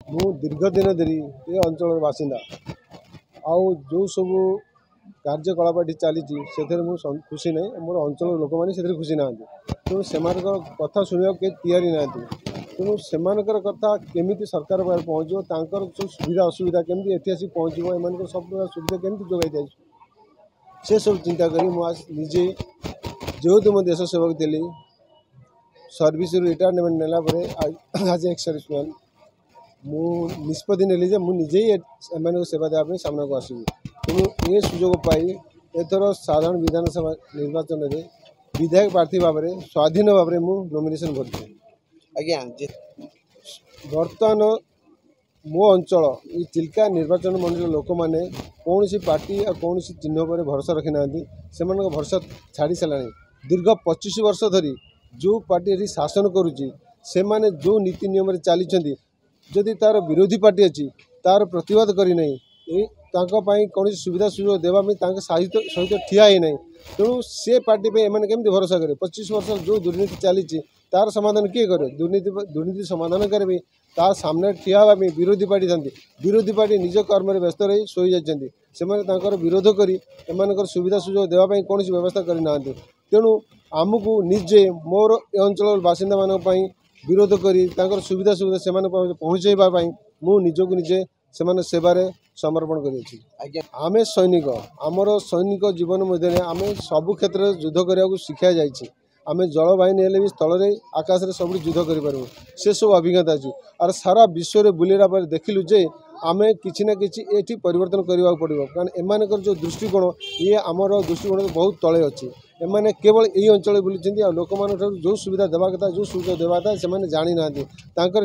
मु दीर्घ दिन धरी ये अंचल बासिंदा आउ जो सब कार्यकलाप चली मुझे खुशी ना मोर अंचल लोक मैंने खुशी ना तेणु से कथा शुणा के तैयारी ना तेणु से कथा केमी सरकार पाखे पहुँचो जो सुविधा असुविधा केमी एटी आसिक पहुँचो एम सब प्रकार सुविधा केमी जोगाई दिया से सब चिंता करी मुझे जेहेतु मो देश सेवक थी सर्विस रिटायरमेंट नेला आज एक्स सर्विसमैन मु निष्पत्ति नेली जे मुझे ही एम सेवा देवाई सामना को आसवि तेणु ये सुजोग पाई एथर साधारण विधानसभा निर्वाचन में विधायक प्रार्थी भाव में स्वाधीन भाव में नॉमिनेशन भरती आज्ञा बर्तमान मो अंचल ये चिल्का निर्वाचन मंडल लोक मैंने कौन सी पार्टी और कौन सी चिन्ह पर भरोसा रखी ना से भरोसा छाड़ी सारा दीर्घ 25 वर्ष धरी जो पार्टी ये शासन करुच्ची से माने जो नीति नियम चली जदि तार विरोधी पार्टी अच्छी तार प्रतिवाद करना कौन सुविधा सुजोग देवाई सहित ठिया ही ना तेणु से पार्टी पे एम केमी भरोसा करे 25 वर्ष जो दुर्नीति चली तार समाधान किए करे दुर्नीति समाधान करें तार सामने ठिया हाँपाई विरोधी पार्टी था विरोधी पार्टी निज कर्म व्यस्त रही शोई जाती से विरोध कर एम सुविधा सुजोग देवाई कौन व्यवस्था करना तेणु आमको निजे मोर अंचल बासिंदा मानी विरोध कर सुविधा सुविधा से पहुँचाई मु निजक निजे से सेवार समर्पण कर आमे सैनिक आमर सैनिक जीवन मध्य आम सबु क्षेत्र में युद्ध करने को शिखा जाइए आम जलवाहिनी हेल्ले भी स्थल आकाश में सब युद्ध कर से सब अभिज्ञता अच्छी और सारा विश्व में बुलेला पर देखिलु जे आम कि ये परिवर्तन करने पड़ो कारण एम जो दृष्टिकोण ये आमर दृष्टिकोण बहुत तले अच्छी एमाने केवल यही अंचल बुलूँ आ लोक मान जो सुविधा देवा कथा जो सुविधा देवा था से जानी ना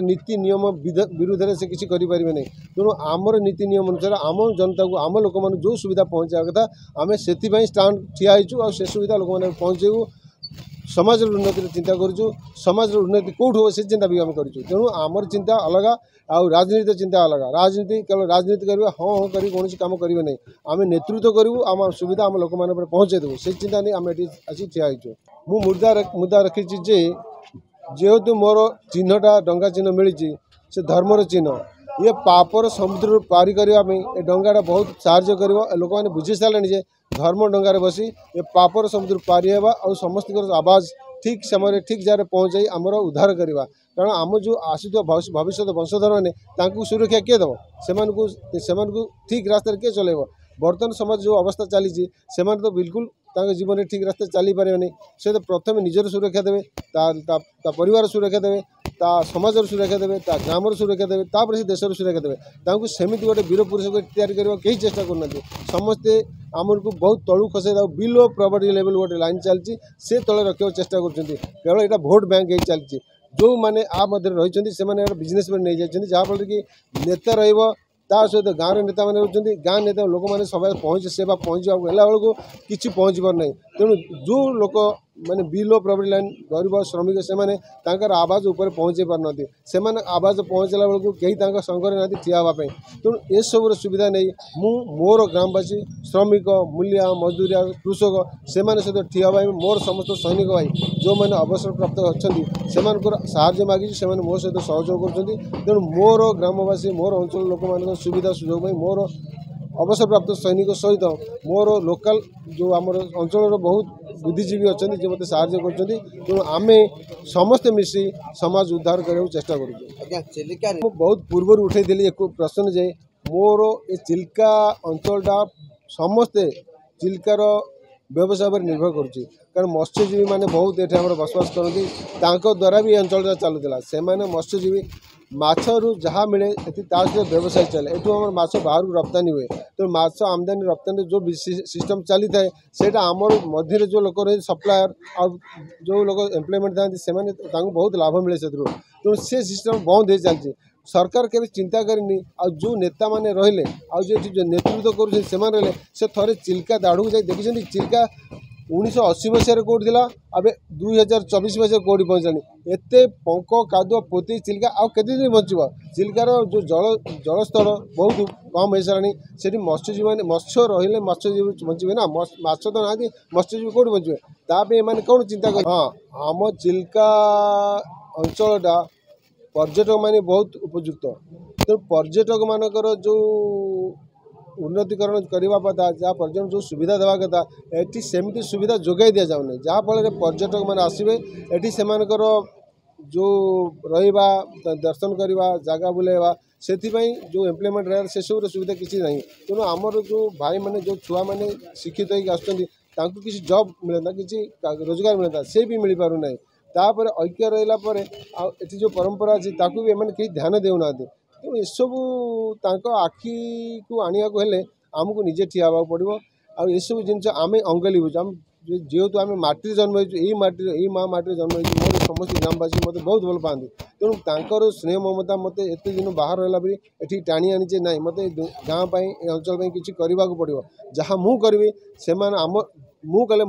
नीति नियम विरुद्ध में से किसी करें नहीं तेणु आमर नीति नियम अनुसार आम जनता को आम लोक मान जो सुविधा पहुँचा कथा आम से स्टाण ठिया हो से सुविधा लोक मैंने पहुँचेबू समाज उन्नति चिंता करूँ समाज उन्नति कौट हो से चिंता भी आम करूँ तेणु आमर चिंता अलग आउ राजनीति चिंता अलग राजनीति केवल राजनीति करेंगे हाँ हाँ कर कौन कम करेंगे नहीं आम नेतृत्व करूँ आम सुविधा आम लोक मैंने पहुँचे देवु से चिंता नहीं आम ये आसी ठिया हो मुद्दा रखी जेहेतु मोर चिन्हटा डंगा चिन्ह मिली से धर्मर चिन्ह ये पापर समुद्र पारी करने ये डंगाटा बहुत साहय कर लोक मैंने बुझी सारे धर्म डंगार बसी ये पापर समुद्र पारी हेबा और समस्त आवाज ठीक समय ठीक जगह पहुँचाई आमर उद्धार करवा कारण आम जो आसुवा भविष्य वंशधर मैंने सुरक्षा किए दब से ठीक रास्ता किए चलेब बर्तमान समाज जो अवस्था चली तो बिल्कुल जीवन में ठीक रास्ता चली पारे नहीं से तो प्रथम निजर सुरक्षा देवे परिवार सुरक्षा देवे समाज सुरक्षा देवे ग्रामर सुरक्षा देवे तापर से देशर सुरक्षा देवे सेमती गोटे वीर पुरुष को तैयारी करने कहीं चेष्टा करना समस्ते आमर को बहुत तलू खसई बिलो प्रॉपर्टी लेवल गोटे लाइन चलती से तले रखा चेष्टा कर यहाँ भोट बैंक चलती जो मैंने आ मध्य रही से बिजनेस नहीं जाती जहाँफल कि नेता रा सहित गाँव नेता मैंने रोचे गाँ नेता लोक मैंने सब पहुँच सेवा पहुँचा बेलू कि पहुँच पार ना तेणु जो लोक मैंने बिलो प्रॉपर्टी लाइन गरीब श्रमिक से आवाज ऊपर पहुँचे पार से आवाज पहुँचला बेलू कहीं संघर ना ठिया हाँपाई तेणु ये सब सुविधा नहीं मोर ग्रामवासी श्रमिक मूलिया मजदूरिया कृषक से सहित ठिया हाँपाई मोर समस्त सैनिक भाई जो मैंने अवसर प्राप्त अच्छा से साहाय्य मागी से मो सहित सहयोग कर तेणु मोर ग्रामवासी मोर अंचल लोक मान सुविधा सुजोग मोर अवसर प्राप्त सैनिक सहित मोर लोकल जो आम अंचल बहुत बुद्धिजीवी अच्छा जो मत साहय कर आम समस्ते मिसी समाज उद्धार करने चेष्टा कर बहुत पूर्व उठे एक प्रश्न जे मोर ये चिल्का अंचलटा समस्ते चिल्कार व्यवसाय पर निर्भर करुच्ची कारण मत्स्यजीवी मैंने बहुत ये बसवास करती द्वारा भी अंचल चलूला से मत्स्यजीवी माछरू जहाँ मिले सहित व्यवसाय चले एठू आम माछ बाहर को रप्तानी हुए तो माछ आमदानी रप्तानी जो सिस्टम चली थाए से आमर मध्य जो लोक रही सप्लायर और जो लोग एम्प्लॉयमेंट था से बहुत लाभ मिले से तेणु से सिस्टम बंद हो चलती सरकार के चिंता करनी जो नेता मैंने रहिले जो नेतृत्व कर से थे चिल्का दाढ़ू जा देखी चिल्का 1980 मसीह कौट थी अब 2024 मसीह कौटी पहुँचानी एत पंक कादुआ पोती चिल्का आते दिन बचो चिल्कार जो जलस्तर बहुत कम हो सारा से मत्स्यजीवी मैंने मत्स्य रही मत्स्यजीवी बचे ना माछ तो ना मत्स्यजीवी कौट बचे तापे मैंने कौन चिंता कर हाँ आम चिल्का अंचलटा पर्यटक मैंने बहुत उपयुक्त ତେଣୁ पर्यटक मानकर जो उन्नतिकरण करने कथा जहाँ पर्यटन जो सुविधा देवा कथा एटी सेमती सुविधा जोगाई दि जाऊना जहाँफल पर्यटक मैंने आसवे एटी से जो रहा दर्शन करवा जगह बुलेवा से जो एम्प्लॉयमेंट रहा से सब सुविधा किसी ना तेणु आमर जो भाई मैंने जो छुआ मैंने शिक्षित होकर किसी जॉब मिलता किसी रोजगार मिलता से भी मिल पार ना तापर ऐक्य रहा ये जो परंपरा अच्छी ताकू भी एम कहीं ध्यान देना तेणु यू आखि को आने आमको निजे ठिया हाँ पड़ो आउ सब जिन आम अंगली बुझ जेहेतु आम माटी जन्म यही माँ माटी जन्म मोर समस्त ग्रामवासी मत बहुत भल पाती तेणु तांकर स्नेह ममता मत एत दिन बाहर रहा ये टाणी आनी ना मत गाँव अंचल किसी करने को पड़ो जहाँ मुझे से मु कले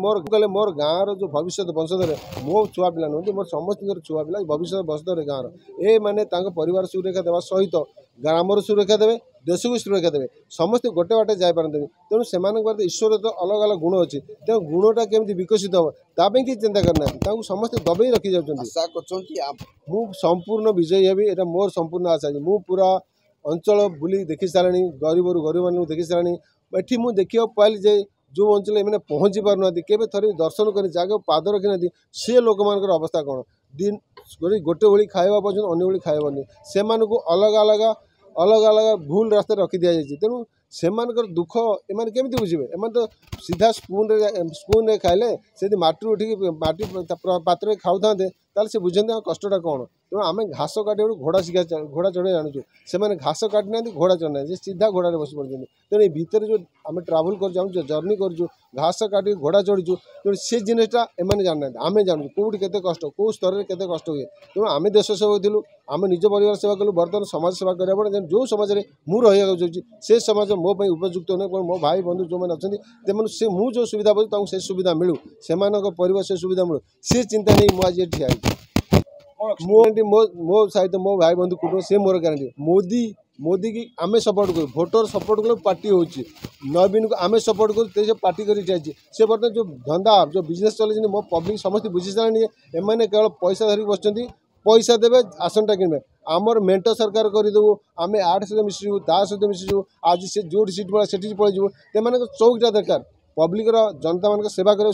मोर गाँव जो भविष्य वंशधर मो छुआ पिला नुहति मोर समस्त छुआ पिला भविष्य वंशधर गाँव ए मैंने परिवार सुरक्षा देवा सहित ग्रामर सुरक्षा देवे देश को सुरक्षा देवे समस्त गोटे बाटे जापारे तेणु से ईश्वर तो अलग अलग गुण अच्छी तेणु गुणटा केमी विकसित हम ताप कि चिंता करना समस्त दबे रखी जाऊँ संपूर्ण विजयी हेबी एटा मोर संपूर्ण आशा मु पूरा अंचल बुली देखी सारे गरीब गरीब मानू देखी सारे ये मुझे देखा पाइली जे जो अंचल मैंने पहुँची पार केवे थरे दर्शन कर जगह पाद रखी ना सी लोक मान अवस्था कौन दिन गोटे भली खावा पर्यटन अन्य भली खाइबनी से अलग अलग अलग अलग भूल रास्ता रखी दि जाए तेणु से दुख एम केमी बुझे एम तो सीधा स्पून खाइले से माटी उठिक माटी पात्र खाऊ था से बुझे कष्टा कौन तेणु आम घास काटे घोड़ा शिखा घोड़ा चढ़े जानूँ से घास काटी ना घोड़ा चढ़ना सीधा घोड़ा बस पड़ते तेणु भितर जो आम ट्राभेल कर जर्नी करूँ घास काटी घोड़ा चढ़ीचु तेणु से जिनटा एम जानना आम जानू कौटी के कष्ट कौ स्तर में केते कष्ट हुए तेणु आम देश सेवक थिलु आम निज परिवार सेवा कलु बर्तमान समाज सेवा करा पड़े जो समाज में मुझे रही से समाज मो उपयुक्त नहीं मो भाई बंधु जो मैंने अच्छा से मुझे सुविधा पाऊँ से सुविधा मिलू से परिवार से सुविधा मिलू सी चिंता नहीं मुझे ठिया मो सहित मो भाई बंधु कुटुंब से मोर गारंटी मोदी की आम सपोर्ट करूँ भोटर सपोर्ट करूँ पार्टी हो नवीन को आम सपोर्ट करूँ पार्टी कर से बर्तमान जो धंदा जो बिजनेस चलती मो पब्लिक समस्त बुझी सारे एम केवल पैसा धरिक बस पैसा देवे आसनटा किनबे आमर मेंट सरकार करदेबू आम आठ सहित मिशिजु ता सहित मिशिजु आज से जो सीट पड़ा से पलू से चौकटा दरकार पब्लिक जनता मान सेवा कर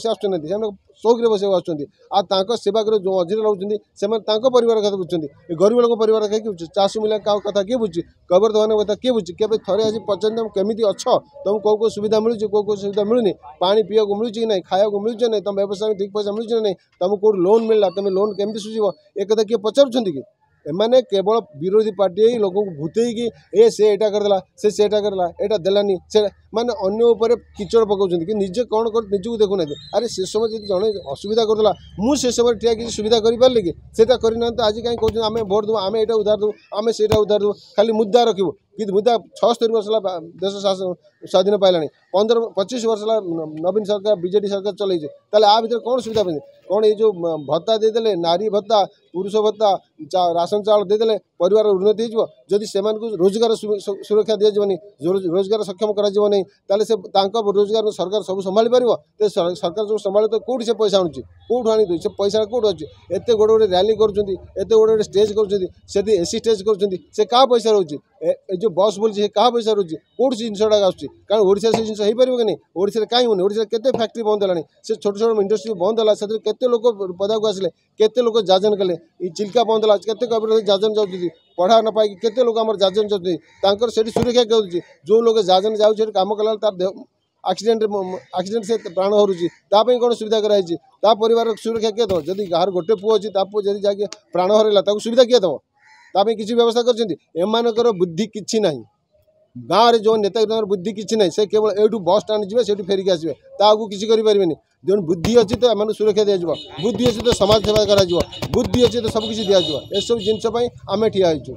चौकी बस आसुँच सेवा कर जो अधीर रोचे से परिवार कथा बुझे गरीब लोक परिवार कथा किए बुझे चाषू मिला का कथा किए बुझे कबर दवान कथा किए बुझे के थे आज पचार तुम केमी अच्छ तुम कौ सुविधा मिलूँ कौ सुविधा मिलूनी पानी पीवा को मिलूँ कि ना खाया मिलूँ ना तुम व्यवसाय ठीक पैसा मिलूँ ना तुमको कौट लोन मिलला तुम लोन केमी सुझीब एक कथा किए पचारुंट कि एमाने केवल विरोधी पार्टी लोक भूतईकी ए से एटा करदेला से करदेला एटा देलानी से माने अन्य ऊपर किचड़ पकाउछन्ति कि निजे कौन कर निजको देखुना अरे से समय जब जड़े असुविधा करदेला मु से समय ठिया किसी सुविधा कर पारे कि सेटा करना आज कहीं कहते आम भोट देव आम एटा उधार देव आम से उधार देव खाली मुद्दा रखू कि मुद्दा 76 वर्ष देश स्वाधीन पाइलानी 15-25 वर्ष नवीन सरकार बीजेडी सरकार चलैছে ताले आ भीतर कौन सुविधा पाए कौन ये जो भत्ता देदेले नारी भत्ता पुरुष भत्ता राशन चाउल देदेले परिवार उन्नति हो जदि से रोजगार सुरक्षा दिज्वनी रोजगार सक्षम कर रोजगार सरकार सब संभाली पार सरकार जो संभाले तो कौट से पैसा आणुची कौट आनी से पैसा कौट अच्छे एत गोटे गोटे रैली करते गोटे स्टेज कर एसी स्टेज कर क्या पैसा रोचे जो बस बोलছে क्या पैसा रोचे कौट जिनसा आसूँ कारण ओडिशा से जिन हो पार कि नहीं ओडिशा कहीं होनी ओडिशा केते फैक्ट्री बंद है से छोट छोट इंडस्ट्री बंद है से केते लोक पदा को आसिले केते लोक जाजन कले चिल्का बंद है केते जाजन जाऊँगी पढ़ा न पाई केते लोक आम जाजन जाऊँगी से सुरक्षा कर जो लोग जाजन जाऊँ कम कला तार एक्सीडेंट से प्राण हरूची कौन सुविधा कराई परिवार सुरक्षा किए दब जदि गाँव गोटे पुओ अच्छी पुओ जब जाके प्राण हरला सुविधा किए दब ताप किसी व्यवस्था कर बुद्धि किसी ना गाँव में जो नेता बुद्धि किसी ना से केवल एठू बस स्टाण जी से फेरिक आसवे ताकू किसी करें जो बुद्धि अच्छी तो एम सुरक्षा दिज्व बुद्धि अच्छी तो समाज सेवा कर बुद्धि अच्छी तो सबकि दिज्व एसब जिनपाई आम ठिया होइछु।